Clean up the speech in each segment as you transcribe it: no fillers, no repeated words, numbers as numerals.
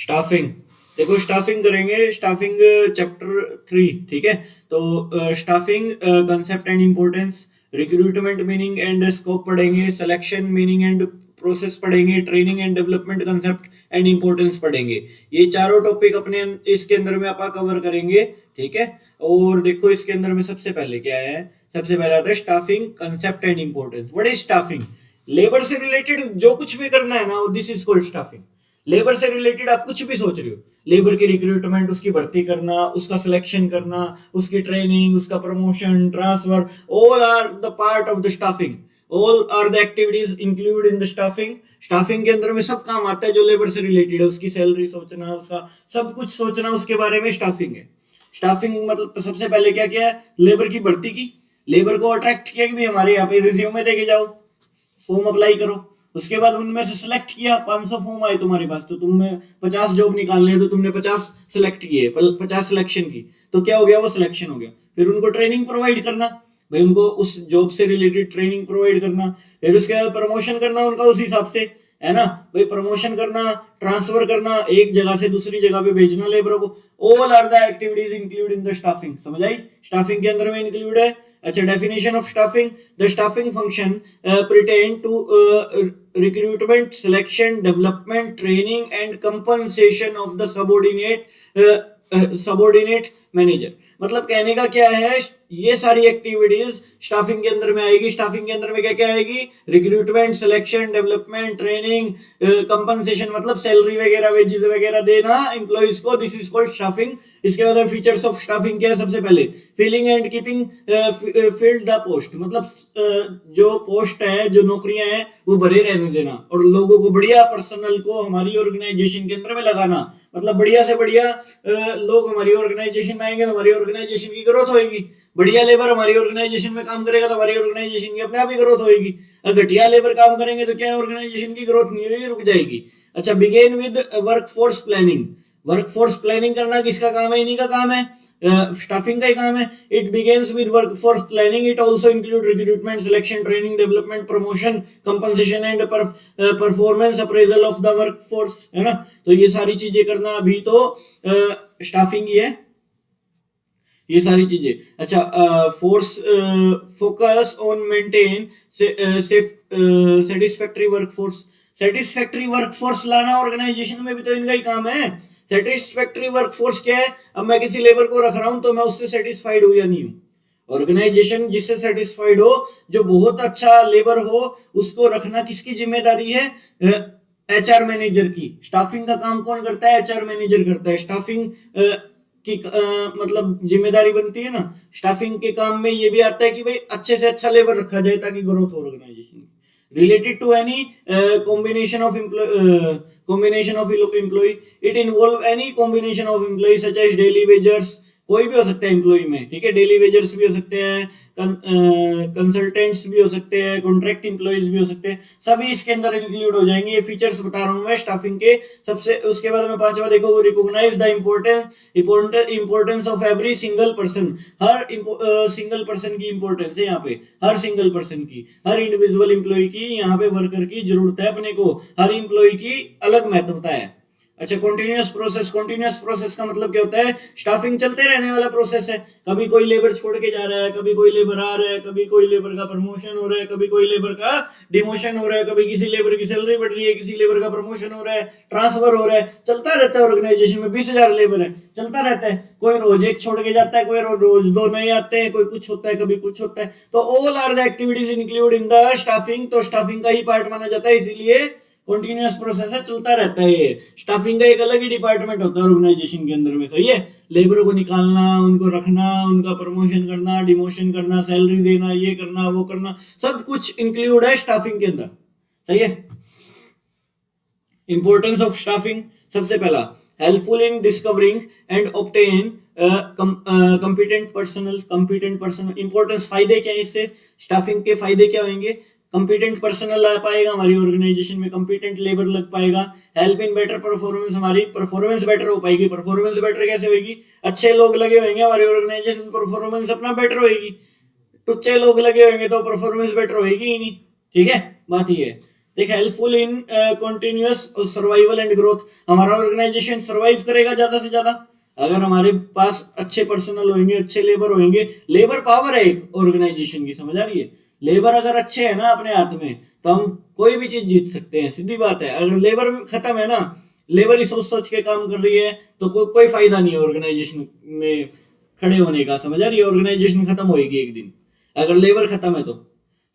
Staffing, देखो staffing करेंगे, staffing chapter 3, ठीक है। तो staffing concept and importance, recruitment meaning and scope पढ़ेंगे, सिलेक्शन मीनिंग एंड प्रोसेस पढ़ेंगे, training and development concept and importance पढ़ेंगे। ये चारों टॉपिक अपने इसके अंदर में आप कवर करेंगे, ठीक है। और देखो इसके अंदर में सबसे पहले क्या है, सबसे पहले आता है staffing concept and importance. What is staffing? Labour से रिलेटेड जो कुछ भी करना है ना, this is called staffing. Labour से रिलेटेड आप कुछ भी सोच रहे हो, लेबर की रिक्रूटमेंट, उसकी भर्ती करना, उसका सिलेक्शन करना, उसकी ट्रेनिंग, उसका promotion, transfer, all are the part of the staffing, all are the activities include in the staffing. Staffing के अंदर में सब काम आता है जो लेबर से रिलेटेड है, उसकी सैलरी सोचना, उसका सब कुछ सोचना, उसके बारे में स्टाफिंग है। स्टाफिंग मतलब सबसे पहले क्या किया, लेबर की भर्ती की, लेबर को अट्रैक्ट किया कि भाई हमारे यहाँ पे रिज्यूमे देके जाओ, फॉर्म अप्लाई करो। उसके बाद उनमें से सिलेक्ट किया, 500 फॉर्म आए तुम्हारे पास, तो तुम्हें 50 जॉब निकालने हैं, तो तुमने 50 सिलेक्ट किए, 50 सिलेक्शन की, तो क्या हो गया, वो सिलेक्शन हो गया। फिर उनको ट्रेनिंग प्रोवाइड करना, भाई उनको उस जॉब से रिलेटेड ट्रेनिंग प्रोवाइड करना। फिर उसके बाद प्रमोशन करना उनका उस हिसाब से, है ना भाई, प्रमोशन करना, ट्रांसफर करना, एक जगह से दूसरी जगह पे भेजना लेबरों को। All are the activities include in the staffing. समझ आई? स्टाफिंग के अंदर में इंक्लूड है। अच्छा, definition of staffing, the staffing function pertain to recruitment, selection, development, training and compensation of the subordinate manager। मतलब कहने का क्या है, ये सारी एक्टिविटीज स्टाफिंग के अंदर में आएगी। स्टाफिंग के अंदर में क्या क्या आएगी, recruitment, selection, development, training, compensation मतलब सैलरी वगैरह, वेजेस वगैरह देना एम्प्लॉइज को, दिस इज कॉल्ड स्टाफिंग। इसके बाद फीचर्स ऑफ स्टाफिंग क्या है, सबसे पहले filling and keeping filled the post, मतलब जो पोस्ट है, जो नौकरियां हैं, वो भरे रहने देना और लोगों को बढ़िया पर्सनल को हमारी ऑर्गेनाइजेशन के अंदर में लगाना। मतलब बढ़िया से बढ़िया लोग हमारी ऑर्गेनाइजेशन में आएंगे तो हमारी ऑर्गेनाइजेशन की ग्रोथ होगी। बढ़िया लेबर हमारी ऑर्गेनाइजेशन में काम करेगा तो हमारी ऑर्गेनाइजेशन की अपने आप ही ग्रोथ होगी। अगर घटिया लेबर काम करेंगे तो क्या ऑर्गेनाइजेशन की ग्रोथ नहीं होगी, रुक जाएगी। अच्छा, begin with workforce planning. Workforce planning करना किसका काम है, इन्हीं का काम है, स्टाफिंग का ही काम है। It begins with workforce planning, it also include recruitment, selection, training, development, promotion, compensation and performance appraisal of the workforce, है ना। तो ये सारी चीजें करना अभी तो स्टाफिंग ही है, ये सारी चीजें। अच्छा, force focus on maintain satisfactory workforce. Satisfactory workforce लाना ऑर्गेनाइजेशन में भी तो इनका ही काम है। सेटिस्फैक्टरी वर्कफोर्स क्या है, अब मैं किसी लेबर को रख रहा हूं तो मैं उससे सेटिस्फाइड हूं या नहीं हूं। ऑर्गेनाइजेशन जिससे सेटिस्फाइड हो, जो बहुत अच्छा लेबर हो, उसको रखना किसकी जिम्मेदारी है, एचआर मैनेजर की। स्टाफिंग का काम कौन करता है, एचआर मैनेजर करता है। स्टाफिंग की मतलब जिम्मेदारी बनती है ना। स्टाफिंग के काम में ये भी आता है कि भाई अच्छे से अच्छा लेबर रखा जाए ताकि ग्रोथ हो ऑर्गेनाइजेशन की। related to any combination of employee, it involve any combination of employees such as daily wagers, कोई भी हो सकता है एम्प्लॉय में, ठीक है। डेली वेजर्स भी हो सकते हैं, कंसल्टेंट्स भी हो सकते हैं, कॉन्ट्रैक्ट एम्प्लॉइज भी हो सकते हैं, सभी इसके अंदर इंक्लूड हो जाएंगे। ये फीचर्स बता रहा हूं मैं स्टाफिंग के। सबसे उसके बाद में पांचवा देखो, recognise the importance of every single person. हर सिंगल पर्सन की इंपॉर्टेंस है यहाँ पे, हर सिंगल पर्सन की, हर इंडिविजुअल एम्प्लॉय की, यहाँ पे वर्कर की जरूरत है अपने को, हर एम्प्लॉय की अलग महत्वता है। अच्छा, कंटिन्यूअस प्रोसेस। कंटिन्यूअस प्रोसेस का मतलब क्या होता है, स्टाफिंग चलते रहने वाला प्रोसेस है। कभी कोई लेबर छोड़ के जा रहा है, कभी कोई लेबर आ रहा है, कभी कोई लेबर का प्रमोशन हो रहा है, कभी कोई लेबर का डिमोशन हो रहा है, कभी किसी लेबर की सैलरी बढ़ रही है, किसी लेबर का प्रमोशन हो रहा है, ट्रांसफर हो रहा है, चलता रहता है। ऑर्गेनाइजेशन में 20,000 लेबर है, चलता रहता है। कोई रोज एक छोड़ के जाता है, कोई रोज दो नए आते हैं, कोई कुछ होता है, कभी कुछ होता है। तो all are the activities include in the staffing. तो स्टाफिंग का ही पार्ट माना जाता है, इसीलिए कंटिन्यूअस प्रोसेस है, चलता रहता है। ये स्टाफिंग का एक अलग ही डिपार्टमेंट होता है ऑर्गेनाइजेशन के अंदर में। सही है, लेबरों को निकालना, उनको रखना, उनका प्रमोशन करना, डिमोशन करना, सैलरी देना, ये करना, वो करना, सब कुछ इंक्लूड है स्टाफिंग के अंदर। सही है। इंपॉर्टेंस ऑफ स्टाफिंग, सबसे पहला, helpful in discovering and obtain competent personal. Importance, फायदे क्या है इससे, स्टाफिंग के फायदे क्या होंगे, कंपिटेंट पर्सनल आ पाएगा हमारी ऑर्गेनाइजेशन में, कंपिटेंट लेबर लग पाएगा। हेल्प इन बेटर परफॉर्मेंस, हमारी परफॉर्मेंस बेटर हो पाएगी। परफॉर्मेंस बेटर कैसे होगी, अच्छे लोग लगे होंगे हमारी ऑर्गेनाइजेशन में, परफॉर्मेंस अपना बेटर होगी। टुच्चे लोग लगे होंगे तो परफॉर्मेंस बेटर होगी ही नहीं, ठीक है, बात ये है। देख helpful in continuous survival and growth, हमारा ऑर्गेनाइजेशन सर्वाइव करेगा ज्यादा से ज्यादा अगर हमारे पास अच्छे पर्सनल होंगे, अच्छे लेबर होंगे। लेबर पावर है एक ऑर्गेनाइजेशन की, समझ आ रही है? लेबर अगर अच्छे है ना अपने हाथ में तो हम कोई भी चीज जीत सकते हैं, सीधी बात है। अगर लेबर खत्म है ना, लेबर ही सोच सोच के काम कर रही है तो कोई फायदा नहीं है ऑर्गेनाइजेशन में खड़े होने का, समझ आ रही है? ऑर्गेनाइजेशन खत्म होएगी एक दिन अगर लेबर खत्म है तो।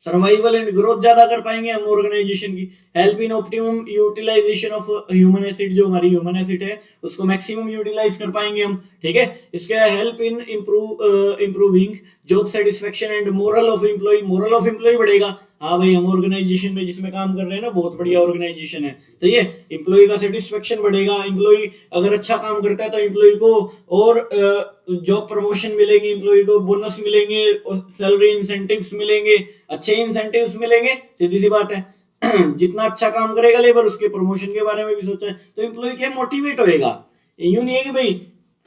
सर्वाइवल एंड ग्रोथ ज्यादा कर पाएंगे हम ऑर्गेनाइजेशन की। Help in optimum utilisation of human acid, जो हमारी ह्यूमन एसिड है उसको मैक्सिमम यूटिलाइज कर पाएंगे हम, ठीक है। इसके help in improving job satisfaction and morale of employee, morale of employee बढ़ेगा। हाँ भाई, हम ऑर्गेनाइजेशन में जिसमें काम कर रहे हैं ना बहुत बढ़िया ऑर्गेनाइजेशन है, सही है। एम्प्लॉय का सेटिस्फेक्शन बढ़ेगा, एम्प्लॉय अगर अच्छा काम करता है तो एम्प्लॉय को और जॉब प्रमोशन मिलेगी, एम्प्लॉय को बोनस मिलेंगे, सैलरी इंसेंटिव्स मिलेंगे, अच्छे इंसेंटिव्स मिलेंगे, सीधी सी बात है। जितना अच्छा काम करेगा लेबर, उसके प्रमोशन के बारे में भी सोचा है तो एम्प्लॉय क्या मोटिवेट होएगा। यूं नहीं है कि भाई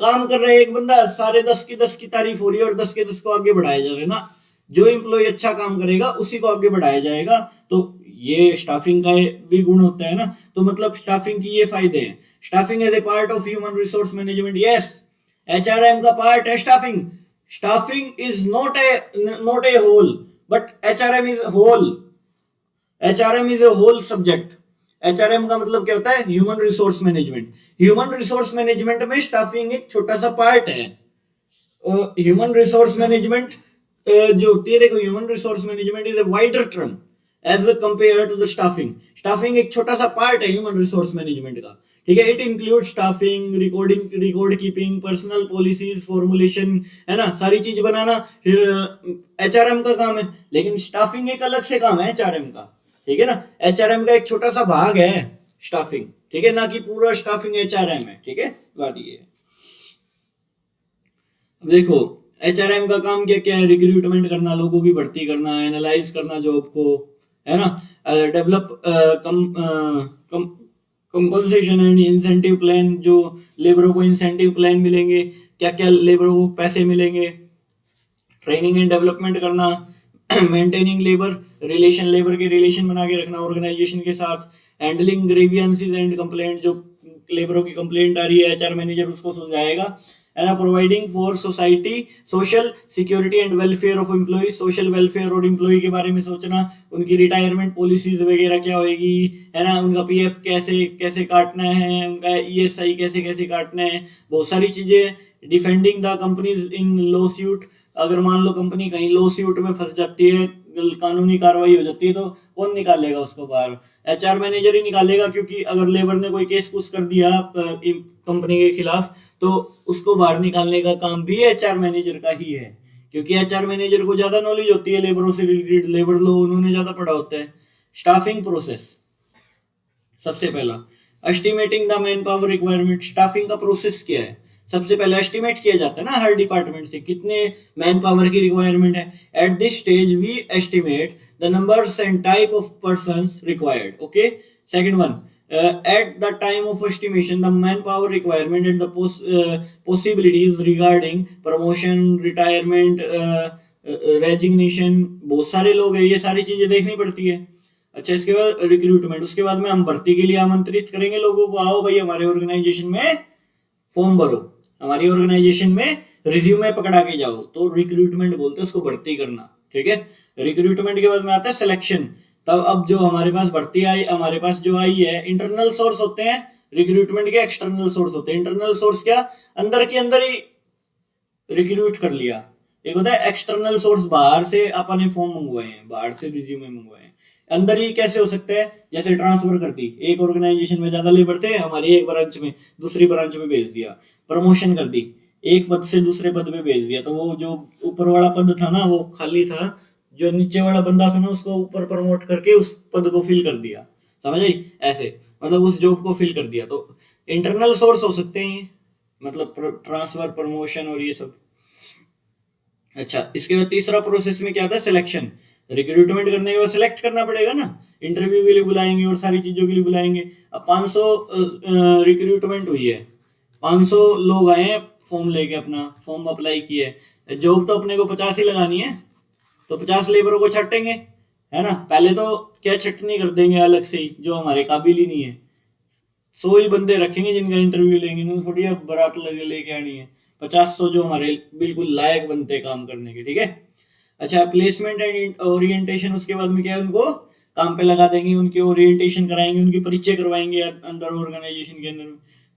काम कर रहे हैं एक बंदा, सारे 10 की तारीफ हो रही है और 10 को आगे बढ़ाया जा रहा है ना। जो एम्प्लॉय अच्छा काम करेगा उसी को आगे बढ़ाया जाएगा। तो ये स्टाफिंग का भी गुण होता है ना। तो मतलब स्टाफिंग की ये फायदे हैं। Staffing as a part of human resource management, yes HRM का पार्ट है staffing. Staffing is not a whole but HRM is whole. HRM is a whole subject. HRM का मतलब क्या होता है? Human resource management. Human resource management में staffing एक छोटा सा पार्ट है। ह्यूमन रिसोर्स मैनेजमेंट जो होती है, देखो human resource management is a wider term as compare to the staffing. Staffing एक छोटा सा पार्ट है ह्यूमन रिसोर्स मैनेजमेंट का, ठीक है। It include staffing, record keeping, personal policies formulation, है ना, सारी चीज बनाना एचआरएम का काम है। लेकिन स्टाफिंग एक अलग से काम है एचआरएम का, ठीक है ना। एचआरएम का एक छोटा सा भाग है स्टाफिंग, ठीक है, ना कि पूरा स्टाफिंग एचआरएम है, ठीक है। बात ये है। देखो एचआरएम का काम क्या क्या है? रिक्रूटमेंट करना, लोगों की भर्ती करना, एनालाइज करना जॉब को, है ना, develop compensation and incentive plan, जो लेबरों को इंसेंटिव प्लान मिलेंगे, क्या क्या लेबरों को पैसे मिलेंगे, ट्रेनिंग एंड डेवलपमेंट करना, मेंटेनिंग लेबर रिलेशन, लेबर के रिलेशन बना के रखना ऑर्गेनाइजेशन के साथ, हैंडलिंग ग्रीवियंसेस एंड कंप्लेंट, जो लेबरों की कंप्लेंट आ रही है एचआर मैनेजर उसको सुलझाएगा, है ना। Providing for society social security and welfare of employee, social welfare और एम्प्लॉय के बारे में सोचना, उनकी रिटायरमेंट पॉलिसीज वगैरह क्या होगी, है ना, उनका पीएफ कैसे कैसे काटना है, उनका ईएसआई कैसे कैसे काटना है, बहुत सारी चीजें। Defending the companies in law suit, अगर मान लो कंपनी कहीं लॉ सूट में फंस जाती है, कानूनी कार्रवाई हो जाती है, तो कौन निकालेगा उसको बाहर? एचआर मैनेजर ही निकालेगा, क्योंकि अगर लेबर ने कोई केस कुछ कर दिया कंपनी के खिलाफ तो उसको बाहर निकालने का काम भी एचआर मैनेजर का ही है, क्योंकि एचआर मैनेजर को ज्यादा नॉलेज होती है लेबरों से रिलेटेड, लेबर लॉ उन्होंने ज्यादा पढ़ा होता है। स्टाफिंग प्रोसेस, सबसे पहला estimating the man power requirement. Staffing का प्रोसेस क्या है? सबसे पहले एस्टिमेट किया जाता है ना हर डिपार्टमेंट से कितने मैन पावर की रिक्वायरमेंट है। At this stage we estimate the numbers and type of persons required, okay. Second one, at the time of estimation the manpower requirement and the possibilities regarding promotion, retirement, resignation, बहुत सारे लोग हैं, ये सारी चीजें देखनी पड़ती है। अच्छा, इसके बाद रिक्रूटमेंट, उसके बाद में हम भर्ती के लिए आमंत्रित करेंगे लोगों को, आओ भाई हमारे ऑर्गेनाइजेशन में फॉर्म भरो, हमारी ऑर्गेनाइजेशन में रिज्यूमे पकड़ा के जाओ, तो रिक्रूटमेंट बोलते हैं उसको, भर्ती करना, ठीक है। रिक्रूटमेंट के बाद में आता है सिलेक्शन। तब अब जो हमारे पास भर्ती आई, हमारे पास जो आई है, इंटरनल सोर्स होते हैं रिक्रूटमेंट के, एक्सटर्नल सोर्स होते हैं। इंटरनल सोर्स क्या? अंदर के अंदर ही रिक्रूट कर लिया। एक होता है एक्सटर्नल सोर्स, बाहर से अपने फॉर्म मंगवाए हैं, बाहर से रिज्यूमे मंगवाए हैं। अंदर ही कैसे हो सकता है? जैसे ट्रांसफर कर दी, एक ऑर्गेनाइजेशन में ज्यादा लेबर थे, हमारी एक ब्रांच में दूसरी ब्रांच में भेज दिया। प्रमोशन कर दी, एक पद से दूसरे पद में भेज दिया, तो वो जो ऊपर वाला पद था ना वो खाली था, जो नीचे वाला बंदा था ना उसको ऊपर प्रमोट करके उस पद को फिल कर दिया, समझ आई? ऐसे मतलब उस जॉब को फिल कर दिया। तो इंटरनल सोर्स हो सकते हैं, मतलब ट्रांसफर, प्रमोशन और ये सब। अच्छा, इसके बाद तीसरा प्रोसेस में क्या था? सिलेक्शन। रिक्रूटमेंट करने के बाद सिलेक्ट करना पड़ेगा ना, इंटरव्यू के लिए बुलाएंगे और सारी चीजों के लिए बुलाएंगे। अब 500 रिक्रूटमेंट हुई है, 500 लोग आए हैं फॉर्म लेके, अपना फॉर्म अप्लाई किए, जॉब तो अपने को 50 ही लगानी है, तो 50 लेबरों को छाटेंगे, है ना। पहले तो क्या छटनी कर देंगे अलग से ही, जो हमारे काबिल ही नहीं है। 100 ही बंदे रखेंगे जिनका इंटरव्यू लेंगे, उन्होंने थोड़ी अब बारात लगे लेके आनी है। 50-100 जो हमारे बिल्कुल लायक बनते हैं काम करने के, ठीक है। अच्छा, प्लेसमेंट एंड ओरिएंटेशन, उसके बाद में क्या है, उनको काम पे लगा देंगे, उनकी ओरिएंटेशन कराएंगे, उनकी परिचय करवाएंगे अंदर ऑर्गेनाइजेशन के अंदर।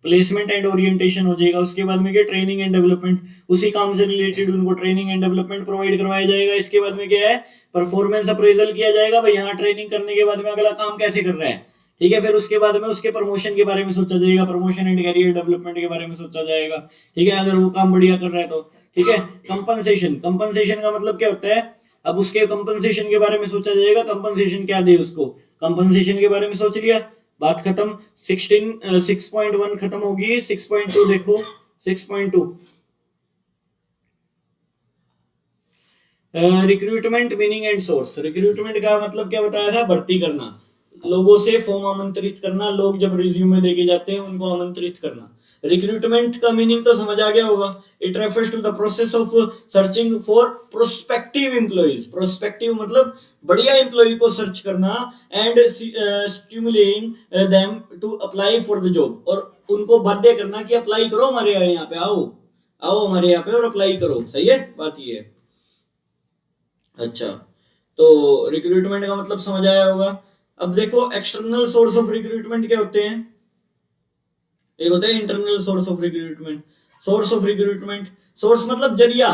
प्लेसमेंट एंड ओरिएंटेशन हो जाएगा। उसके बाद में क्या, ट्रेनिंग एंड डेवलपमेंट, उसी काम से रिलेटेड उनको ट्रेनिंग एंड डेवलपमेंट प्रोवाइड करवाया जाएगा। इसके बाद में क्या है, परफॉर्मेंस अप्रेजल किया जाएगा, भाई यहाँ ट्रेनिंग करने के बाद में अगला काम कैसे कर रहा है, ठीक है। फिर उसके बाद में उसके प्रमोशन के बारे में सोचा जाएगा, प्रमोशन एंड कैरियर डेवलपमेंट के बारे में सोचा जाएगा, ठीक है, अगर वो काम बढ़िया कर रहा है तो, ठीक है। कंपनसेशन, कंपनसेशन का मतलब क्या होता है, अब उसके कंपनसेशन के बारे में सोचा जाएगा, कंपनसेशन क्या दे उसको, कंपनसेशन के बारे में सोच लिया, बात खत्म। 6.1 खत्म होगी, 6.2 देखो, 6.2 recruitment meaning and source. Recruitment का मतलब क्या बताया था, भर्ती करना, लोगों से फॉर्म आमंत्रित करना, लोग जब रिज्यूमे देके जाते हैं उनको आमंत्रित करना। रिक्रूटमेंट का मीनिंग तो समझ आ गया होगा, it refers to the process of searching for prospective employees. Prospective मतलब बढ़िया एम्प्लॉय को सर्च करना, and stimulating them to apply for the job, और उनको बाध्य करना कि अप्लाई करो हमारे यहाँ पे, आओ आओ हमारे यहाँ पे और अप्लाई करो। सही है, बात ये है। अच्छा, तो रिक्रूटमेंट का मतलब समझ आया होगा। अब देखो एक्सटर्नल सोर्स ऑफ रिक्रूटमेंट क्या होते हैं, एक होता है internal source of recruitment. Source of recruitment, source मतलब जरिया,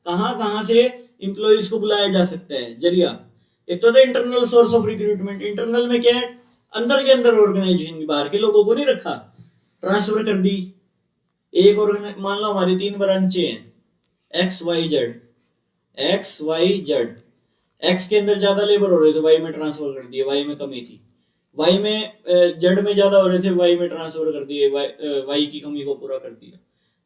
कहां कहां से इंप्लॉइज को बुलाया जा सकता है, जरिया। एक तो होता है internal source of recruitment, internal में क्या है, अंदर के अंदर ऑर्गेनाइजेशन के, बाहर के लोगों को नहीं रखा, ट्रांसफर कर दी। एक मान लो हमारी 3 ब्रांचें हैं, XYZ। एक्स के अंदर ज्यादा लेबर हो रहे थे, वाई में ट्रांसफर कर दिए, वाई में कमी थी। वाई में जेड में ज्यादा हो रहे थे, वाई में ट्रांसफर कर दिए, वाई की कमी को पूरा कर दिया।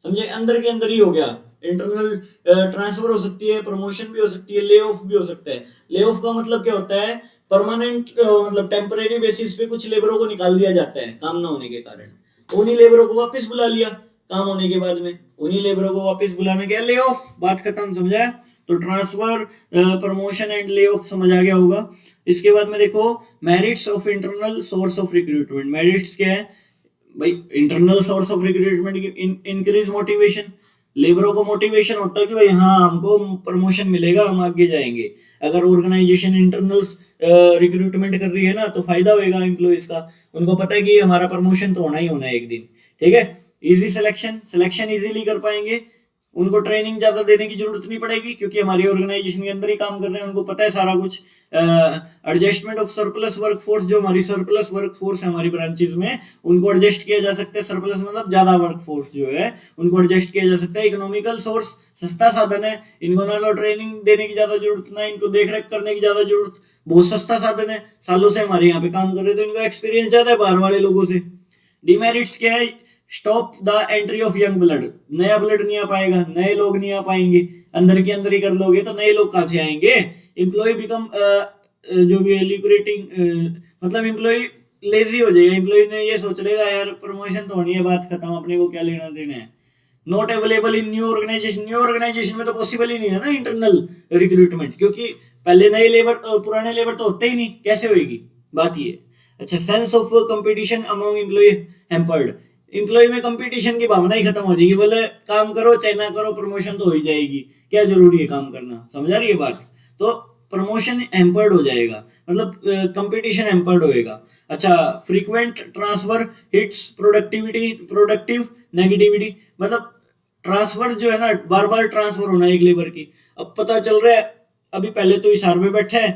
समझे, अंदर के अंदर ही हो गया। इंटरनल ट्रांसफर हो सकती है, प्रमोशन भी हो सकती है, ले ऑफ भी हो सकता है। ले ऑफ का मतलब क्या होता है, परमानेंट मतलब टेम्परेरी बेसिस पे कुछ लेबरों को निकाल दिया जाता है काम ना होने के कारण, उन्हीं लेबरों को वापस बुला लिया काम होने के बाद में, उन्हीं लेबरों को वापस बुलाना क्या, ले ऑफ। बात खत्म, समझा। तो transfer, promotion and lay off समझ आ गया होगा। इसके बाद में देखो merits of internal source of recruitment. Merits क्या है भाई, internal source of recruitment, increase motivation, लेबरों को मोटिवेशन होता है कि भाई हाँ हमको प्रमोशन मिलेगा, हम आगे जाएंगे। अगर ऑर्गेनाइजेशन इंटरनल रिक्रूटमेंट कर रही है ना, तो फायदा होगा एम्प्लॉइज का, उनको पता है कि हमारा प्रमोशन तो होना ही होना है एक दिन, ठीक है। इजी सिलेक्शन, सिलेक्शन इजीली कर पाएंगे, उनको ट्रेनिंग ज्यादा देने की जरूरत नहीं पड़ेगी क्योंकि हमारी ऑर्गेनाइजेशन के अंदर ही काम कर रहे हैं, उनको पता है सारा कुछ। एडजस्टमेंट ऑफ सरप्लस वर्कफोर्स, जो हमारी सरप्लस वर्कफोर्स है हमारी ब्रांचेज में, उनको एडजस्ट किया जा सकता है। सरप्लस मतलब ज्यादा वर्कफोर्स जो है उनको एडजस्ट किया जा सकता है। इकोनॉमिकल सोर्स, सस्ता साधन है, इनको ना ट्रेनिंग देने की ज्यादा जरूरत, ना इनको देख रेख करने की ज्यादा जरूरत, बहुत सस्ता साधन है, सालों से हमारे यहाँ पे काम कर रहे हैं तो इनको एक्सपीरियंस ज्यादा है बाहर वाले लोगों से। डिमेरिट्स क्या है, stop the entry of young blood, नया ब्लड नहीं आ पाएगा, नए लोग नहीं आ पाएंगे, अंदर के अंदर ही कर लोगे तो नए लोग कहां से आएंगे। एम्प्लॉय बिकम, जो भी लिक्विडेटिंग, मतलब एम्प्लॉय लेजी हो जाएगा, एम्प्लॉय ने ये सोच लेगा यार प्रमोशन तो होनी है, बात खत्म, अपने को क्या लेना देना है। Not available in new organisation, new organisation में तो पॉसिबल ही नहीं है ना इंटरनल रिक्रूटमेंट, क्योंकि पहले नए लेबर, पुराने लेबर तो होते ही नहीं, कैसे होगी, बात ये। अच्छा, sense of competition among employee hampered, employee में कंपटीशन की भावना ही खत्म हो जाएगी, बोले काम करो चाहे ना करो प्रमोशन तो हो ही जाएगी, क्या जरूरी है काम करना, समझा रही है बात। तो प्रमोशन हैम्पर्ड हो जाएगा, मतलब कंपटीशन हैम्पर्ड होएगा। अच्छा, frequent transfer hits productivity, productive negativity, मतलब ट्रांसफर जो है ना, बार बार ट्रांसफर होना एक लेबर की। अब पता चल रहा है, अभी पहले तो हिसार में बैठा है,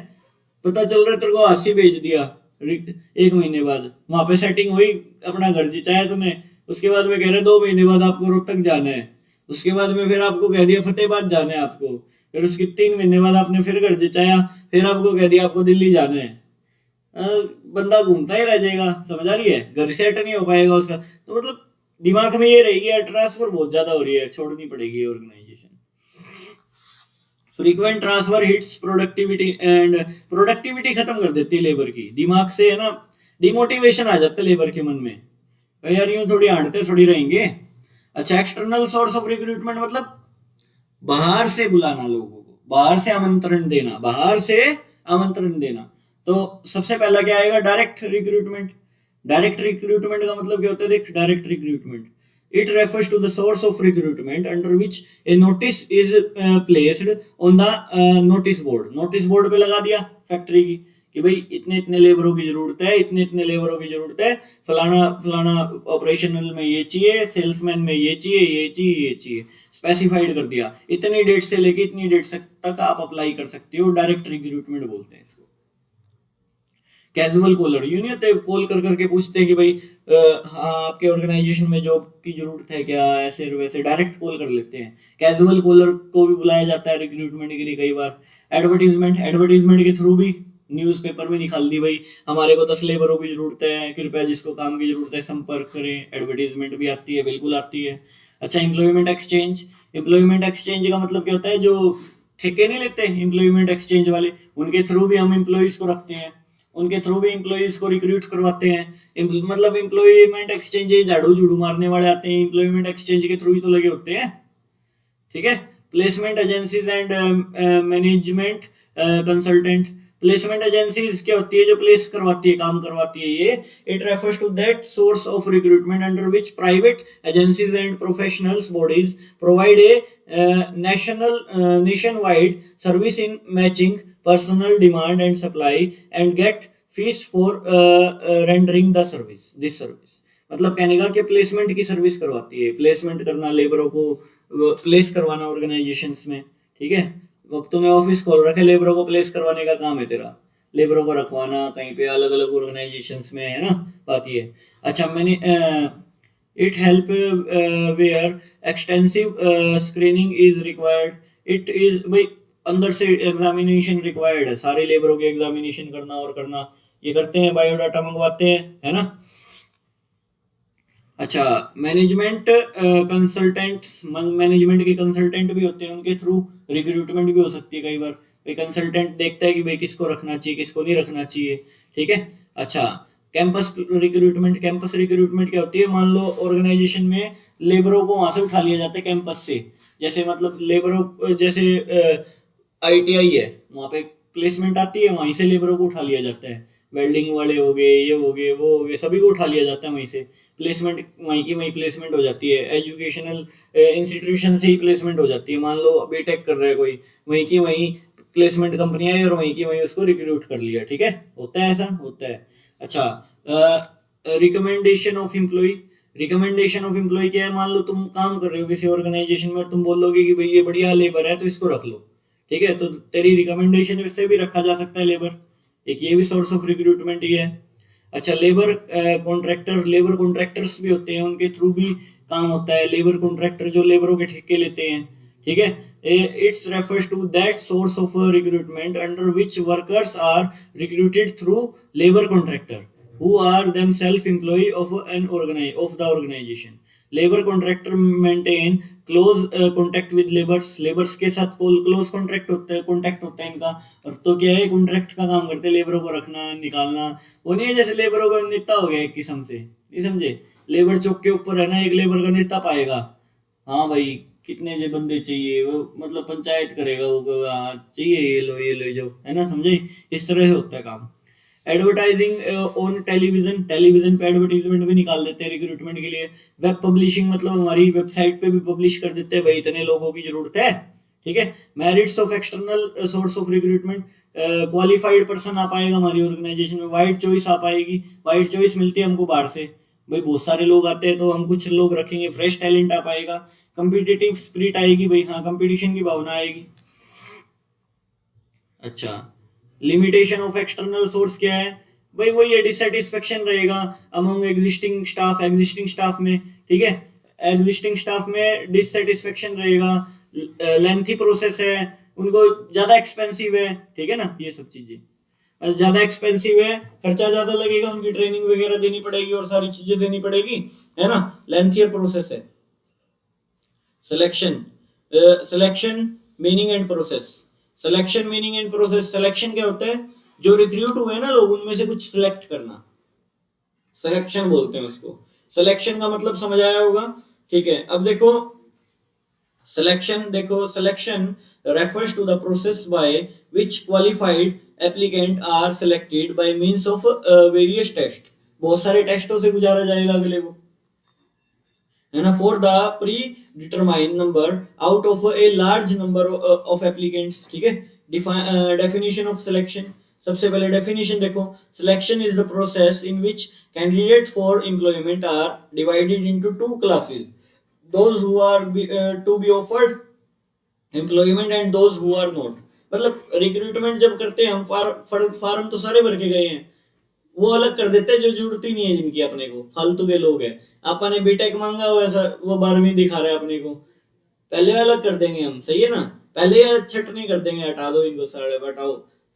पता चल रहा है तेरे को 80 भेज दिया, 1 महीने बाद वहां पे सेटिंग हुई, अपना घर जिताया तूने, उसके बाद में कह रहे 2 महीने बाद आपको रोहतक जाना है, उसके बाद में फिर आपको कह दिया फतेहाबाद जाना है आपको, फिर उसके 3 महीने बाद आपने फिर घर जिताया, फिर आपको कह दिया आपको दिल्ली जाना है। बंदा घूमता ही रह जाएगा, समझ आ रही है, घर सेट नहीं हो पाएगा उसका। तो मतलब दिमाग में ये रहेगी यार ट्रांसफर बहुत ज्यादा हो रही है, छोड़नी पड़ेगी organisation. Frequent transfer hits productivity, and productivity खत्म कर देती है लेबर की, दिमाग से है ना डिमोटिवेशन आ जाता है लेबर के मन में, यार यूं थोड़ी हांडते थोड़ी रहेंगे। अच्छा, एक्सटर्नल सोर्स ऑफ रिक्रूटमेंट मतलब बाहर से बुलाना लोगों को, बाहर से आमंत्रण देना, बाहर से आमंत्रण देना। तो सबसे पहला क्या आएगा, डायरेक्ट रिक्रूटमेंट। डायरेक्ट रिक्रूटमेंट का मतलब क्या होता है, देख, direct recruitment, it refers to the source of recruitment under which a notice is placed on the notice board। notice board पे लगा दिया फैक्ट्री की कि भाई इतने इतने लेबरों की जरूरत है, इतने इतने लेबरों की जरूरत है, फलाना फलाना ऑपरेशनल में ये चाहिए, सेल्समैन में ये चाहिए, ये चाहिए, ये चाहिए, स्पेसिफाइड कर दिया। इतनी डेट से लेके इतनी डेट तक आप अप्लाई कर सकते हो। डायरेक्ट रिक्रूटमेंट बोलते हैं इसको। कैजुअल कॉलर, यूं नहीं होते कॉल कर करके पूछते हैं कि भाई हाँ आपके ऑर्गेनाइजेशन में जॉब की जरूरत है क्या, ऐसे वैसे डायरेक्ट कॉल कर लेते हैं। कैजुअल कॉलर को भी बुलाया जाता है रिक्रूटमेंट के लिए कई बार। एडवर्टीजमेंट, एडवर्टीजमेंट के थ्रू भी न्यूज़पेपर में निकाल दी भाई हमारे को 10 लेबरों की जरूरत है, कृपया जिसको काम की जरूरत है संपर्क करें। एडवर्टीजमेंट भी आती है, बिल्कुल आती है। अच्छा, एम्प्लॉयमेंट एक्सचेंज। एम्प्लॉयमेंट एक्सचेंज का मतलब क्या होता है, जो ठेके नहीं लेते एम्प्लॉयमेंट एक्सचेंज वाले, उनके थ्रू भी हम एम्प्लॉयज को रखते हैं, उनके थ्रू भी एम्प्लॉयज को रिक्रूट करवाते हैं। मतलब एम्प्लॉयमेंट एक्सचेंज, झाड़ू झूड़ू मारने वाले आते हैं, एम्प्लॉयमेंट एक्सचेंज के थ्रू ही तो लगे होते हैं। ठीक है। Placement agencies and management consultant. Placement agencies क्या होती है, जो प्लेस करवाती है, काम करवाती है ये। It refers to that source of recruitment under which private agencies and professionals bodies provide a nationwide service in matching personnel demand and supply and get fees for rendering the service, this service. मतलब कहने का कि placement की service करवाती है, placement करना, लेबरों को place करवाना ऑर्गेनाइजेशंस में। ठीक है। अब तूने ऑफिस खोल रखे, लेबरों को प्लेस करवाने का काम है तेरा, लेबरों को रखवाना कहीं पे अलग अलग ऑर्गेनाइजेशंस में, है ना, बात ये। अच्छा, मैंने it help where extensive screening is required. It is भाई अंदर से एग्जामिनेशन रिक्वायर्ड है, सारे लेबरों के एग्जामिनेशन करना और करना, ये करते हैं, बायोडाटा मंगवाते हैं, है ना। अच्छा, मैनेजमेंट कंसल्टेंट्स, मैनेजमेंट के कंसल्टेंट भी होते हैं, उनके थ्रू रिक्रूटमेंट भी हो सकती है कई बार। भाई कंसल्टेंट देखता है कि भाई किसको रखना चाहिए, किसको नहीं रखना चाहिए। ठीक है। अच्छा, कैंपस रिक्रूटमेंट। कैंपस रिक्रूटमेंट क्या होती है, मान लो ऑर्गेनाइजेशन में लेबरों को वहां से उठा लिया जाता है कैंपस से। जैसे मतलब लेबरों, जैसे ITI है, वहां पे प्लेसमेंट आती है, वहीं से लेबरों को उठा लिया जाता है। वेल्डिंग वाले हो गए, ये हो गए, वो हो गए, सभी को उठा लिया जाता है वहीं से। प्लेसमेंट वहीं की वहीं प्लेसमेंट हो जाती है। एजुकेशनल इंस्टीट्यूशन से ही प्लेसमेंट हो जाती है। मान लो बीटेक कर रहा है कोई, वहीं की वहीं प्लेसमेंट कंपनियां आई और वहीं की वहीं उसको रिक्रूट कर लिया। ठीक है, होता है, ऐसा होता है। अच्छा, recommendation of employee. Recommendation of employee क्या है, मान लो तुम काम कर रहे हो किसी ऑर्गेनाइजेशन में और तुम बोलोगे कि भाई ये बढ़िया लेबर है तो इसको रख लो। ठीक है, तो तेरी रिकमेंडेशन से भी रखा जा सकता है लेबर, एक ये भी सोर्स ऑफ रिक्रूटमेंट ही है। अच्छा, लेबर कॉन्ट्रैक्टर। लेबर कॉन्ट्रैक्टर्स भी होते हैं, उनके थ्रू भी काम होता है। लेबर कॉन्ट्रैक्टर जो लेबरों के ठेके लेते हैं। ठीक है। It's refers to that source of recruitment under which workers are recruited through labour contractor who are themselves employee of the organization। Labour contractor maintain close contact with labours. Labours के साथ close contract होता है इनका। और तो क्या है, contract का काम करते हैं, लेबरों को रखना निकालना। वो नहीं है जैसे लेबरों का नेता हो गया एक किस्म से, नहीं समझे। लेबर चौक के ऊपर है ना, एक लेबर का नेता पाएगा, हाँ भाई कितने जो बंदे चाहिए, वो मतलब पंचायत करेगा, वो हाँ चाहिए, ये लो जो, है ना, समझे। इस तरह से होता है काम। Advertising on television. टेलीविजन पे एडवर्टाइजमेंट भी निकाल देते हैं रिक्रूटमेंट के लिए। वेब पब्लिशिंग, मतलब हमारी वेबसाइट पे भी पब्लिश कर देते हैं, भाई इतने लोगों की जरूरत है। ठीक है। Merits of external source of recruitment. Qualified person आ पाएगा हमारी ऑर्गेनाइजेशन में, वाइड चॉइस आ पाएगी। वाइड चॉइस मिलती है हमको बाहर से, भाई बहुत सारे लोग आते हैं तो हम कुछ लोग रखेंगे। फ्रेश टैलेंट आ पाएगा। कंपिटिटिव स्पिरिट आएगी, भाई हाँ कंपटीशन की भावना आएगी। अच्छा, लिमिटेशन ऑफ एक्सटर्नल सोर्स क्या है, भाई वो ये डिससेटिस्फेक्शन रहेगा among existing staff. Existing staff में, ठीक है, एग्जिस्टिंग स्टाफ में डिससेटिस्फेक्शन रहेगा। लेंथी प्रोसेस है, उनको ज्यादा एक्सपेंसिव है। ठीक है ना, ये सब चीजें ज्यादा एक्सपेंसिव है, खर्चा ज्यादा लगेगा, उनकी ट्रेनिंग वगैरह देनी पड़ेगी और सारी चीजें देनी पड़ेगी, है ना। लेंथियर प्रोसेस है। Selection, selection meaning and process. Selection meaning and process. Selection क्या होता है, जो रिक्रूट हुए ना लोग, उनमें से कुछ सिलेक्ट करना, सिलेक्शन बोलते हैं उसको। सिलेक्शन का मतलब समझ आया होगा। ठीक है, अब देखो सिलेक्शन, देखो selection refers to the process by which qualified applicant are selected by means of various test, बहुत सारे टेस्टों से गुजारा जाएगा अगले को, है ना। For the predetermine number out of a large number of applicants, ठीक है। डेफिनेशन ऑफ सिलेक्शन, सबसे पहले डेफिनेशन देखो, selection is the process in which candidate for employment are divided into two classes, those who are to be offered employment and those who are not. मतलब recruitment जब करते हैं हम, farm तो सारे भर के गए हैं, वो अलग कर देते हैं जो जरूरत ही नहीं है, जिनकी अपने को फालतू के लोग हैं। आपने बीटेक मांगा हो ऐसा, वो 12वीं दिखा रहा है अपने को, पहले अलग कर देंगे हम, सही है ना। पहले छटनी कर देंगे, हटा दो इनको सारे, हटाओ।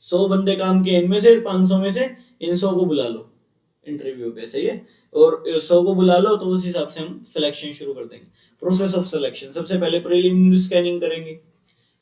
100 बंदे काम के, इनमें से 500 में से इन 100 को बुला लो इंटरव्यू पे, सही है, और 100 को बुला लो, तो उस हिसाब से हम सिलेक्शन शुरू कर देंगे। प्रोसेस ऑफ सिलेक्शन, सबसे पहले प्रीलिमिनरी स्कैनिंग करेंगे,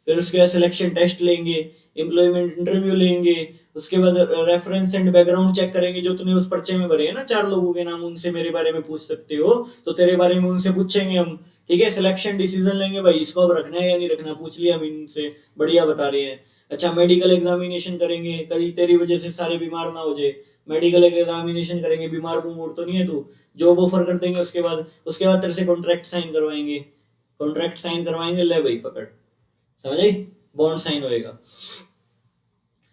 फिर उसके बाद सिलेक्शन टेस्ट लेंगे, एम्प्लॉयमेंट इंटरव्यू लेंगे, उसके बाद रेफरेंस एंड बैकग्राउंड चेक करेंगे, जो तूने उस पर्चे में भरे है ना 4 लोगों के नाम, उनसे मेरे बारे में पूछ सकते हो, तो तेरे बारे में उनसे पूछेंगे हम, ठीक है। सिलेक्शन डिसीजन लेंगे, भाई इसको अब रखना है या नहीं रखना, पूछ लिया हम इनसे, बढ़िया बता रहे हैं। अच्छा, मेडिकल एग्जामिनेशन करेंगे, कहीं तेरी वजह से सारे बीमार ना हो जाए, मेडिकल एग्जामिनेशन करेंगे, बीमार बूमार तो नहीं है तू, जॉब ऑफर कर देंगे, उसके बाद तेरे से कॉन्ट्रैक्ट साइन करवाएंगे, ले भाई पकड़, समझ आई, बॉन्ड साइन होएगा।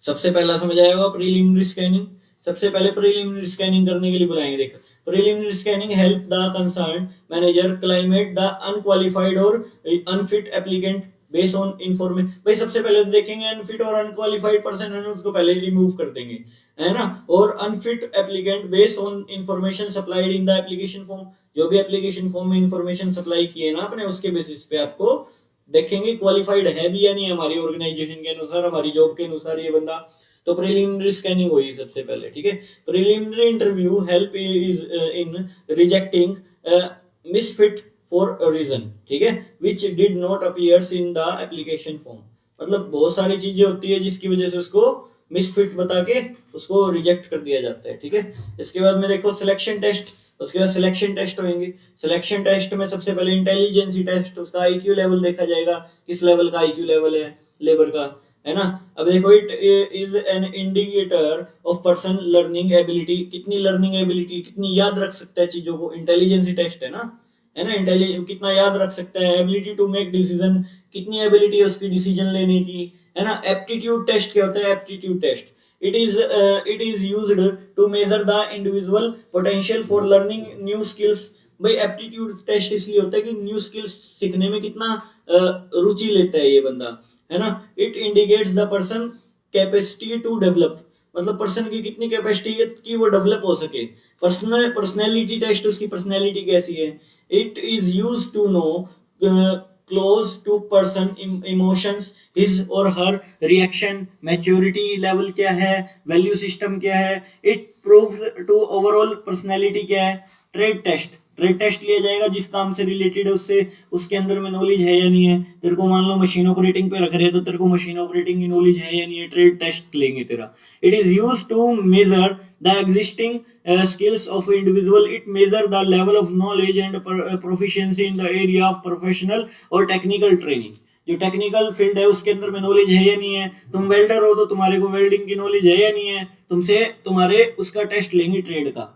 सबसे पहला समझ आएगा प्रीलिमिनरी स्कैनिंग। सबसे पहले प्रीलिमिनरी स्कैनिंग करने के लिए बुलाएंगे, देखो, preliminary scanning help the concern manager climate the unqualified और unfit applicant based on information. भाई सबसे पहले तो देखेंगे अनफिट और अनक्वालिफाइड पर्सन है ना, उसको पहले रिमूव कर देंगे, है ना। और unfit applicant based on information supplied in the application form, जो भी एप्लीकेशन फॉर्म में इंफॉर्मेशन सप्लाई किए ना अपने, उसके बेसिस पे आपको देखेंगे क्वालिफाइड है भी या नहीं हमारी ऑर्गेनाइजेशन के अनुसार, हमारी जॉब के अनुसार ये बंदा। तो प्रीलिमिनरी स्कैनिंग हुई सबसे पहले, ठीक है। Preliminary interview help in rejecting misfit for a reason, ठीक है, which did not appears in the application form. मतलब बहुत सारी चीजें होती है जिसकी वजह से उसको मिसफिट बता के उसको रिजेक्ट कर दिया जाता है, ठीक है। इसके बाद में देखो सिलेक्शन टेस्ट, उसके बाद सिलेक्शन टेस्ट होंगे। सिलेक्शन टेस्ट में सबसे पहले इंटेलिजेंसी टेस्ट, उसका आईक्यू लेवल देखा जाएगा, किस लेवल का आईक्यू लेवल है लेबर का, है ना। अब देखो, it is an indicator of person learning ability, कितनी लर्निंग एबिलिटी, कितनी याद रख सकता है चीजों को, इंटेलिजेंसी टेस्ट है ना, कितना याद रख सकता है। एबिलिटी टू मेक डिसीजन, कितनी एबिलिटी है उसकी डिसीजन लेने की, है ना। एप्टीट्यूड टेस्ट क्या होता है, aptitude test it is used to measure the individual potential for learning new skills। भाई एप्टीट्यूड टेस्ट इसलिए होता है कि न्यू स्किल्स सीखने में कितना रुचि लेता है ये बंदा, है ना। It indicates the person capacity to develop, मतलब पर्सन की कितनी कैपेसिटी है कि वो डेवलप हो सके। पर्सनैलिटी टेस्ट, उसकी पर्सनैलिटी कैसी है। It is used to know close to person emotions, his or her reaction, maturity level क्या है, वैल्यू सिस्टम क्या है। It proves to overall personality क्या है। ट्रेड टेस्ट लिया जाएगा, जिस काम से रिलेटेड है उससे उसके अंदर में नॉलेज है या नहीं है। तेरे को मान लो मशीन ऑपरेटिंग पे रख रहे हैं, तो तेरे को मशीन ऑपरेटिंग की नॉलेज है या नहीं है, ट्रेड टेस्ट लेंगे तेरा। It is use to measure the existing skills of individual। it measure the level of knowledge and proficiency in the area of professional और technical training। जो टेक्निकल फील्ड है उसके अंदर में नॉलेज है या नहीं है। तुम वेल्डर हो तो तुम्हारे को वेल्डिंग की नॉलेज है या नहीं है, तुमसे तुम्हारे उसका टेस्ट लेंगे ट्रेड का,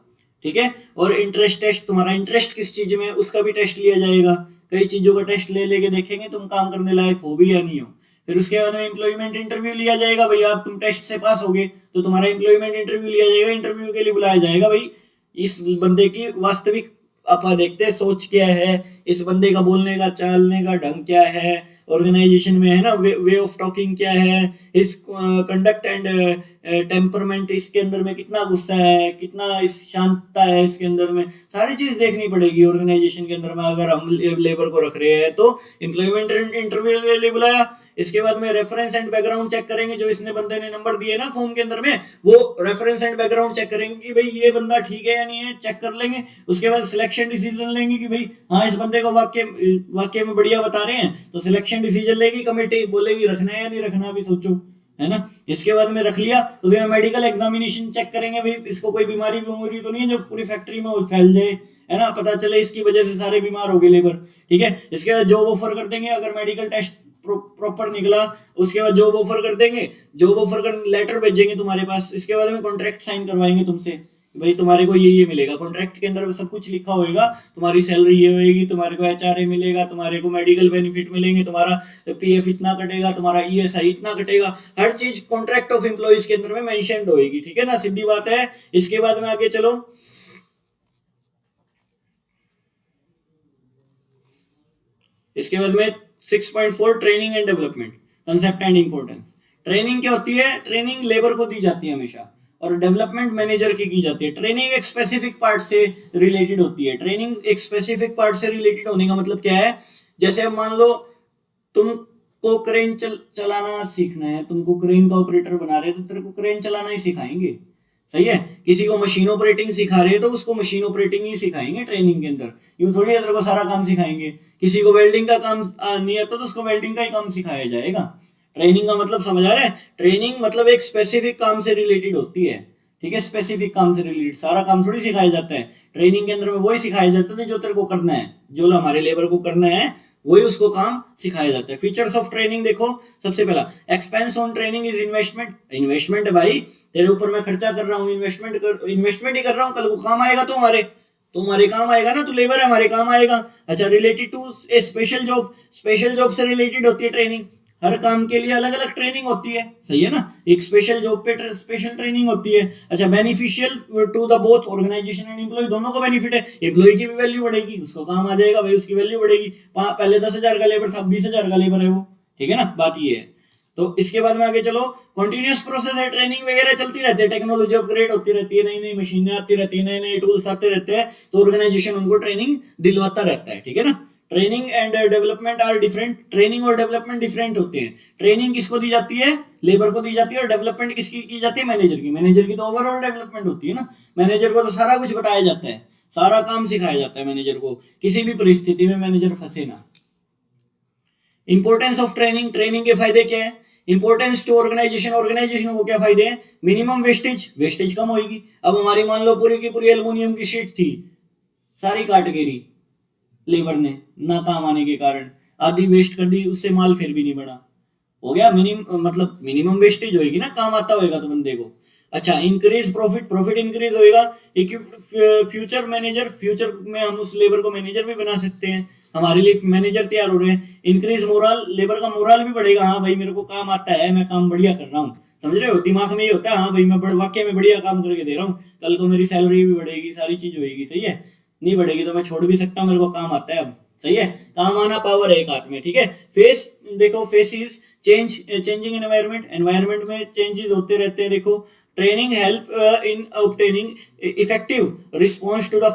ठीक है। और इंटरेस्ट टेस्ट, तुम्हारा इंटरेस्ट किस चीज में है उसका भी टेस्ट लिया जाएगा। कई चीजों का टेस्ट ले लेके देखेंगे तुम काम करने लायक हो भी या नहीं हो। फिर उसके बाद में एम्प्लॉयमेंट इंटरव्यू लिया जाएगा। भैया आप तुम टेस्ट से पास हो गए तो तुम्हारा एम्प्लॉयमेंट इंटरव्यू लिया जाएगा। इंटरव्यू के लिए बुलाया जाएगा, भाई इस बंदे की वास्तविक अपा देखते हैं सोच क्या है, इस बंदे का बोलने का चालने का ढंग क्या है ऑर्गेनाइजेशन में, है ना, वे ऑफ टॉकिंग क्या है, इस कंडक्ट एंड टेम्परमेंट, इसके अंदर में कितना गुस्सा है, कितना इस शांतता है इसके अंदर में, सारी चीज देखनी पड़ेगी ऑर्गेनाइजेशन के अंदर में अगर हम लेबर को रख रहे हैं। तो एम्प्लॉयमेंट इंटरव्यू के लिए बुलाया। इसके बाद में रेफरेंस एंड बैकग्राउंड चेक करेंगे, जो इसने बंदे ने नंबर दिए ना फॉर्म के अंदर में, वो रेफरेंस एंड बैकग्राउंड चेक करेंगे कि भाई ये बंदा ठीक है या नहीं है, चेक कर लेंगे। उसके बाद सिलेक्शन डिसीजन लेंगे कि भाई हाँ इस बंदे को वाक्य में बढ़िया बता रहे हैं, तो सिलेक्शन डिसीजन लेगी कमेटी, बोलेगी रखना है या नहीं रखना, अभी सोचो, है ना। इसके बाद में रख लिया, उसके बाद मेडिकल एग्जामिनेशन चेक करेंगे, भाई इसको कोई बीमारी तो नहीं है जो पूरी फैक्ट्री में फैल जाए, है ना, पता चले इसकी वजह से सारे बीमार हो गए लेबर, ठीक है। इसके बाद जॉब ऑफर कर देंगे अगर मेडिकल टेस्ट प्रॉपर निकला, उसके बाद जॉब ऑफर कर देंगे, जॉब ऑफर का लेटर भेजेंगे तुम्हारे पास, इसके बाद में कॉन्ट्रैक्ट साइन करवाएंगे तुमसे, भाई तुम्हारे को ये मिलेगा। कॉन्ट्रैक्ट के अंदर सब कुछ लिखा होगा, तुम्हारी सैलरी ये होगी, तुम्हारे को एचआरए मिलेगा, तुम्हारे को मेडिकल बेनिफिट मिलेंगे, तुम्हारा पीएफ इतना कटेगा, तुम्हारा ईएसआई इतना कटेगा, हर चीज कॉन्ट्रैक्ट ऑफ एम्प्लॉइज के अंदर में मेंशन्ड होगी, ठीक है ना, सीधी बात है। इसके बाद में आगे चलो, इसके बाद में 6.4 training and development concept and importance. Training क्या होती है? ट्रेनिंग लेबर को दी जाती है हमेशा, और डेवलपमेंट मैनेजर की जाती है। ट्रेनिंग एक स्पेसिफिक पार्ट से रिलेटेड होती है। ट्रेनिंग एक स्पेसिफिक पार्ट से रिलेटेड होने का मतलब क्या है? जैसे मान लो तुमको क्रेन चलाना सीखना है, तुमको क्रेन का ऑपरेटर बना रहे हैं, तो तेरे को क्रेन चलाना ही सिखाएंगे, सही है। किसी को मशीन ऑपरेटिंग सिखा रहे हैं तो उसको मशीन ऑपरेटिंग ही सिखाएंगे ट्रेनिंग के अंदर, यूं थोड़ी तेरे को सारा काम सिखाएंगे। किसी को वेल्डिंग का काम नहीं आता तो उसको वेल्डिंग का ही काम सिखाया जाएगा। ट्रेनिंग का मतलब समझ आ रहा है? ट्रेनिंग मतलब एक स्पेसिफिक काम से रिलेटेड होती है, ठीक है, स्पेसिफिक काम से रिलेटेड, सारा काम थोड़ी सिखाया जाता है। ट्रेनिंग के अंदर में वही सिखाया जाता है जो तेरे को करना है, जो हमारे लेबर को करना है वही उसको काम सिखाया जाता है। फीचर्स ऑफ ट्रेनिंग देखो, सबसे पहला expense on training is investment. Investment है भाई, तेरे ऊपर मैं खर्चा कर रहा हूँ, इन्वेस्टमेंट ही कर रहा हूँ, कल को काम आएगा तो हमारे काम आएगा ना, तू लेबर है, हमारे काम आएगा। अच्छा, related to a special job, special job से रिलेटेड होती है ट्रेनिंग, हर काम के लिए अलग अलग ट्रेनिंग होती है, सही है ना। एक स्पेशल जॉब पे स्पेशल ट्रेनिंग होती है। अच्छा, beneficial to the both organisation and employee, दोनों को बेनिफिट है। एम्प्लॉय की भी वैल्यू बढ़ेगी, उसको काम आ जाएगा भाई, उसकी वैल्यू बढ़ेगी। पहले 10,000 का लेबर था, 20,000 का लेबर है वो, ठीक है ना, बात ये है। तो इसके बाद में आगे चलो, कंटिन्यूअस प्रोसेस है, ट्रेनिंग वगैरह चलती रहती है, टेक्नोलॉजी अपग्रेड होती रहती है, नई नई मशीनें आती रहती है, नए नए टूल्स आते रहते हैं, तो ऑर्गेनाइजेशन उनको ट्रेनिंग दिलवाता रहता है, ठीक है ना। Training and development are different, training और डेवलपमेंट डिफरेंट होते हैं। ट्रेनिंग किसको दी जाती है? लेबर को दी जाती है, और डेवलपमेंट किसकी की जाती है? मैनेजर की। मैनेजर की तो ओवरऑल डेवलपमेंट होती है ना, मैनेजर को तो सारा कुछ बताया जाता है, सारा काम सिखाया जाता है मैनेजर को, किसी भी परिस्थिति में मैनेजर फंसे ना। इंपॉर्टेंस ऑफ ट्रेनिंग, ट्रेनिंग के फायदे क्या है? इंपॉर्टेंस टू ऑर्गेनाइजेशन, ऑर्गेनाइजेशन को क्या फायदे हैं? मिनिमम वेस्टेज, वेस्टेज कम होगी। अब हमारी मान लो पूरी की पूरी एल्युमिनियम की शीट थी, सारी काट गिरी लेबर ने ना काम आने के कारण, आधी वेस्ट कर दी, उससे माल फिर भी नहीं बढ़ा, हो गया मतलब मिनिमम वेस्टेज होगी ना, काम आता होगा तो बंदे को। अच्छा, इंक्रीज प्रॉफिट, प्रॉफिट इंक्रीज होएगा। फ्यूचर मैनेजर, फ्यूचर में हम उस लेबर को मैनेजर भी बना सकते हैं, हमारे लिए मैनेजर तैयार हो रहे हैं। इंक्रीज मोरल, लेबर का मोरल भी बढ़ेगा, हाँ भाई मेरे को काम आता है, मैं काम बढ़िया कर रहा हूँ, समझ रहे हो, दिमाग में ये होता है, हाँ भाई मैं वाकई में बढ़िया काम करके दे रहा हूँ, कल को मेरी सैलरी भी बढ़ेगी, सारी चीज होगी, सही है। नहीं बढ़ेगी तो मैं छोड़ भी सकता हूँ, मेरे को काम आता है अब, सही है। काम आना पावर है एक हाथ में, ठीक है। फेस देखो, face is change, changing environment, environment में चेंजेस होते रहते हैं। देखो, training help in obtaining effective response to the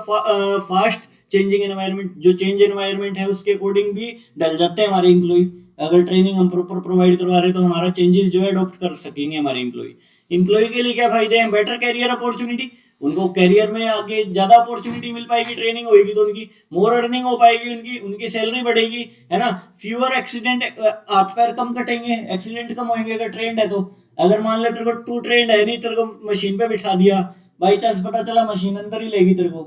fast changing environment. जो चेंज एनवायरनमेंट है उसके अकॉर्डिंग भी ढल जाते हैं हमारे एम्प्लॉय। अगर ट्रेनिंग हम प्रॉपर प्रोवाइड करवा रहे हैं तो हमारा चेंजेस जो है अडॉप्ट कर सकेंगे हमारे एम्प्लॉय। एम्प्लॉय के लिए क्या फायदे हैं? बेटर कैरियर अपॉर्चुनिटी, उनको कैरियर में आगे ज्यादा अपॉर्चुनिटी मिल पाएगी, ट्रेनिंग होगी तो उनकी मोर अर्निंग हो पाएगी, उनकी सैलरी बढ़ेगी, है ना। फ्यूअर एक्सीडेंट, हाथ पैर कम कटेंगे, एक्सीडेंट कम होंगे अगर ट्रेंड है तो। अगर मान ले तेरे को तू ट्रेंड है नहीं, तेरे को मशीन पे बिठा दिया, बाई चांस पता चला मशीन अंदर ही लेगी तेरे को,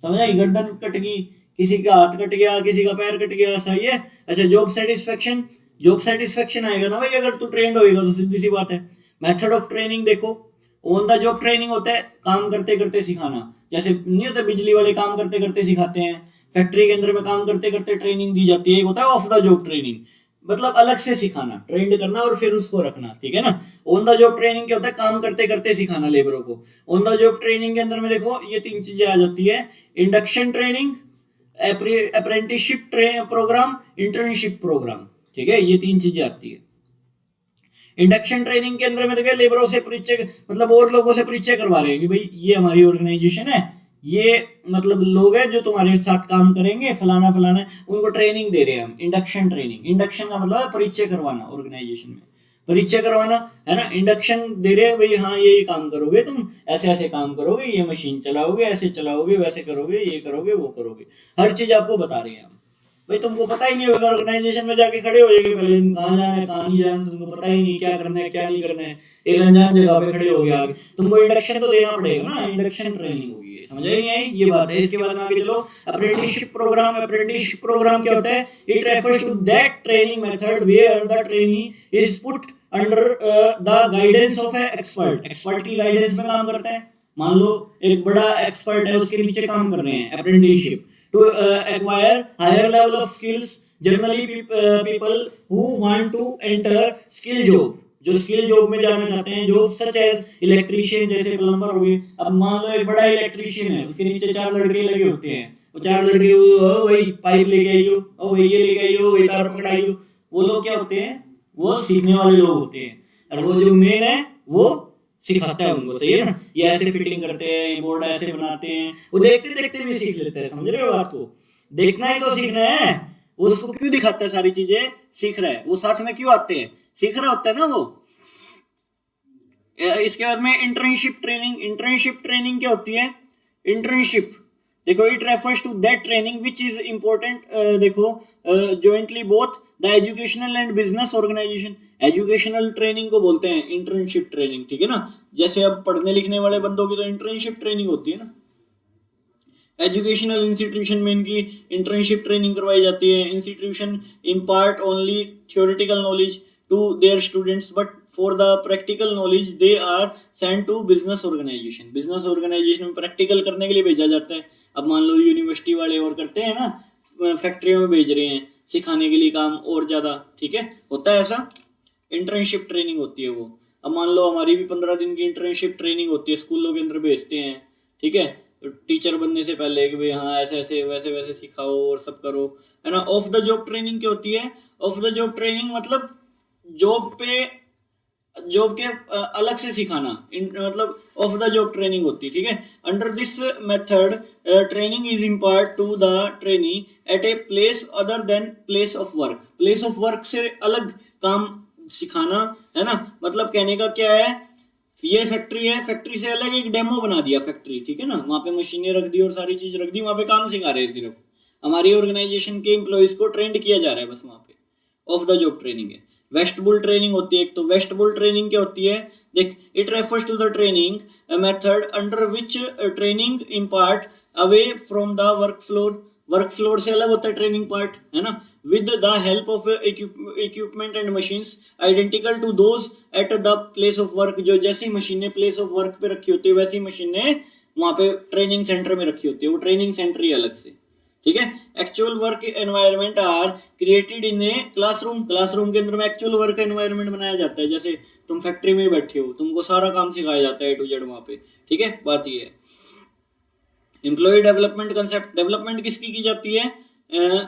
समझ आई, गर्दन कट गई, किसी का हाथ कट गया, किसी का पैर कट गया, सही है। अच्छा, जॉब सेटिस्फेक्शन, जॉब सेटिस्फेक्शन आएगा ना भाई अगर तू ट्रेंड होएगा तो, सीधी सी बात है। मेथड ऑफ ट्रेनिंग देखो, ऑन द जॉब ट्रेनिंग होता है काम करते करते सिखाना, जैसे नहीं होता बिजली वाले काम करते करते सिखाते हैं, फैक्ट्री के अंदर में काम करते करते ट्रेनिंग दी जाती है। एक होता है ऑफ द जॉब ट्रेनिंग, मतलब अलग से सिखाना, ट्रेंड करना और फिर उसको रखना, ठीक है ना। ऑन द जॉब ट्रेनिंग क्या होता है? काम करते करते सिखाना लेबरों को। ऑन द जॉब ट्रेनिंग के अंदर में देखो ये 3 चीजें आ जाती है, induction training, apprenticeship programme, internship programme, ठीक है, ये 3 चीजें आती है। इंडक्शन ट्रेनिंग के अंदर में तो क्या, लेबरों से परिचय, मतलब और लोगों से परिचय करवा रहे हैं कि भाई ये हमारी ऑर्गेनाइजेशन है, ये मतलब लोग हैं जो तुम्हारे साथ काम करेंगे, फलाना फलाना, उनको ट्रेनिंग दे रहे हैं हम। इंडक्शन ट्रेनिंग, इंडक्शन का मतलब है परिचय करवाना, ऑर्गेनाइजेशन में परिचय करवाना, है ना। इंडक्शन दे रहे हैं भाई, हाँ ये काम करोगे तुम, ऐसे ऐसे काम करोगे, ये मशीन चलाओगे, ऐसे चलाओगे, वैसे करोगे, ये करोगे, वो करोगे, हर चीज आपको बता रहे हैं हम। भाई तुमको पता ही नहीं होगा, ऑर्गेनाइजेशन में जाके खड़े हो जाएंगे, पहले कहाँ जाना है कहाँ नहीं जाना, तुमको पता ही नहीं क्या करना है क्या नहीं करना है, एक अनजान जगह पे खड़े हो गए आगे, तुमको इंडक्शन तो देना पड़ेगा ना, इंडक्शन ट्रेनिंग होगी, समझ आई नहीं आई, ये बात है। इसके बाद में आगे चलो, अप्रेंटिसशिप प्रोग्राम। अप्रेंटिसशिप प्रोग्राम क्या होता है? It refers to that training method where the trainee is put under the guidance of a expert. Expert की गाइडेंस में काम करता है। मान लो एक बड़ा एक्सपर्ट है, उसके नीचे काम कर रहे हैं। Apprenticeship to acquire higher level of skills, generally people who want to enter skill job, जो स्किल जॉब में जाना चाहते हैं, जॉब सच एज इलेक्ट्रीशियन, जैसे प्लम्बर हो गए। अब मान लो एक बड़ा इलेक्ट्रीशियन है, उसके नीचे 4 लड़के लगे होते हैं, वो 4 लड़के, ओ भाई पाइप लेके आइयो, ओ भाई ये लेके आइयो, ये तार पकड़ाइयो। वो लोग क्या होते हैं? वो सीखने वाले लोग होते हैं, और वो जो मेन है वो सिखाता है उनको, सही है ना। ये ऐसे फिटिंग करते हैं, ये बोर्ड ऐसे बनाते हैं, वो देखते देखते भी सीख लेते हैं। समझ रहे हो बात को? देखना ही तो सीखना है। उसको क्यों दिखाता है सारी चीजें? सीख रहा है वो, साथ में क्यों आते हैं? सीख रहा होता है ना वो। इसके बाद में इंटर्नशिप ट्रेनिंग। इंटर्नशिप ट्रेनिंग क्या होती है? इंटर्नशिप देखो, it refers to that training which is important, देखो jointly both the educational and business organization. Educational training को बोलते हैं इंटर्नशिप ट्रेनिंग, ठीक है ना। जैसे अब पढ़ने लिखने वाले बंदों की तो इंटर्नशिप ट्रेनिंग होती है ना। एजुकेशनल इंस्टीट्यूशन में इनकी इंटर्नशिप ट्रेनिंग करवाई जाती है। Institution impart only theoretical knowledge to their students, but for the practical knowledge they are sent to business organization. business organization में practical करने के लिए भेजा जाता है। अब मान लो यूनिवर्सिटी वाले और करते हैं ना, फैक्ट्रियों में भेज रहे हैं सिखाने के लिए काम और ज़्यादा, ठीक है, होता है ऐसा। इंटर्नशिप ट्रेनिंग होती है वो। अब मान लो हमारी भी 15 दिन की इंटर्नशिप ट्रेनिंग होती है, स्कूलों के अंदर भेजते हैं, ठीक है, टीचर बनने से पहले कि भाई हाँ ऐसे ऐसे वैसे वैसे सिखाओ और सब करो, है ना। ऑफ द जॉब ट्रेनिंग क्या होती है? ऑफ द जॉब ट्रेनिंग मतलब जॉब के अलग से सिखाना, मतलब ऑफ द जॉब ट्रेनिंग होती है, ठीक है। Under this method training is impart to the trainee at a place other than place of work. Place of work से अलग काम सिखाना, है ना। मतलब कहने का क्या है, ये फैक्ट्री है, फैक्ट्री से अलग एक डेमो बना दिया फैक्ट्री, ठीक है ना। वहां पे मशीनें रख दी और सारी चीज रख दी, वहां पे काम सिखा रहे हैं, सिर्फ हमारी ऑर्गेनाइजेशन के एम्प्लॉइज को ट्रेंड किया जा रहा है बस वहां पे। ऑफ द जॉब ट्रेनिंग है। वेस्टबुल ट्रेनिंग होती है एक तो। वेस्टबुल ट्रेनिंग क्या होती है? देख, it refers to the training method under which training impart away from the work floor. Work floor से अलग होता है ट्रेनिंग पार्ट, है ना। With the help of equipment and machines identical to those at the place of work. जो जैसी मशीनें place of work पे रखी होती है वैसी मशीनें वहां पे ट्रेनिंग सेंटर में रखी होती है, वो ट्रेनिंग सेंटर ही अलग से, ठीक है। Actual work environment are created in a classroom. Classroom के अंदर में एक्चुअल वर्क एनवायरनमेंट बनाया जाता है। जैसे तुम फैक्ट्री में बैठे हो, तुमको सारा काम सिखाया जाता है A to Z वहां पे, ठीक है। बात ये है। Employ development concept. डेवलपमेंट किसकी की जाती है?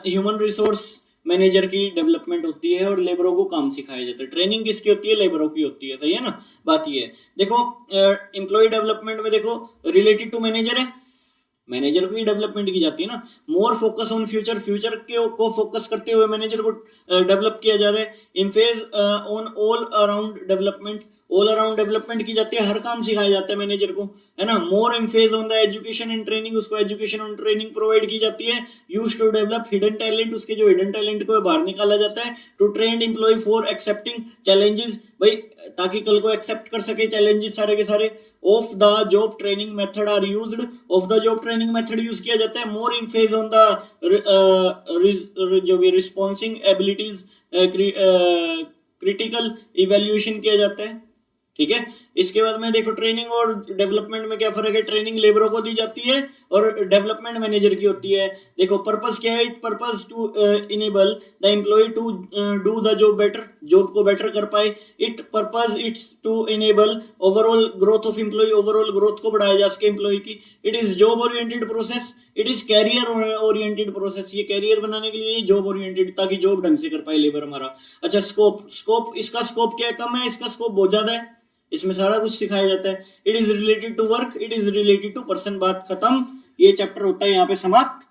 ह्यूमन रिसोर्स मैनेजर की डेवलपमेंट होती है और लेबरों को काम सिखाया जाता है। ट्रेनिंग किसकी होती है? लेबरों की होती है, सही है ना। बात ये है। देखो एम्प्लॉय डेवलपमेंट में देखो रिलेटेड टू मैनेजर है, मैनेजर को ही डेवलपमेंट की जाती है ना। More focus on future. Future को फोकस करते हुए मैनेजर को डेवलप किया जा रहा है। Emphasis on all around development. All around development की जाती है, हर काम सिखाया जाता है मैनेजर को, है ना। More emphasis on the education and training. उसको एजुकेशन और ट्रेनिंग प्रोवाइड की जाती है। Use to develop hidden talent. उसके जो हिडन टैलेंट को बाहर निकाला जाता है। To train employ for accepting challenges, भाई ताकि कल को एक्सेप्ट कर सके चैलेंजेस सारे के सारे। Off the job training method are used. Off the job training method use किया जाता है। मोर इम्फेज ऑन द जो भी रिस्पॉन्सिंग एबिलिटीज, क्रिटिकल इवेल्यूएशन किया जाता है, ठीक है। इसके बाद में देखो ट्रेनिंग और डेवलपमेंट में क्या फर्क है? ट्रेनिंग लेबरों को दी जाती है और डेवलपमेंट मैनेजर की होती है। देखो पर्पस क्या है? It purpose to enable the employee to do the job better, job को बेटर कर पाए। It purpose it's to enable overall growth of employee, overall growth को बढ़ाया जा सके एम्प्लॉय की। It is job oriented process. It is career oriented process. ये career बनाने के लिए जॉब ओरिएंटेड, ताकि जॉब ढंग से कर पाए लेबर हमारा। अच्छा स्कोप इसका स्कोप क्या है? कम है, इसका स्कोप बहुत ज्यादा है। इसमें सारा कुछ सिखाया जाता है। It is related to work, it is related to person. बात खत्म, ये चैप्टर होता है यहाँ पे समाप्त।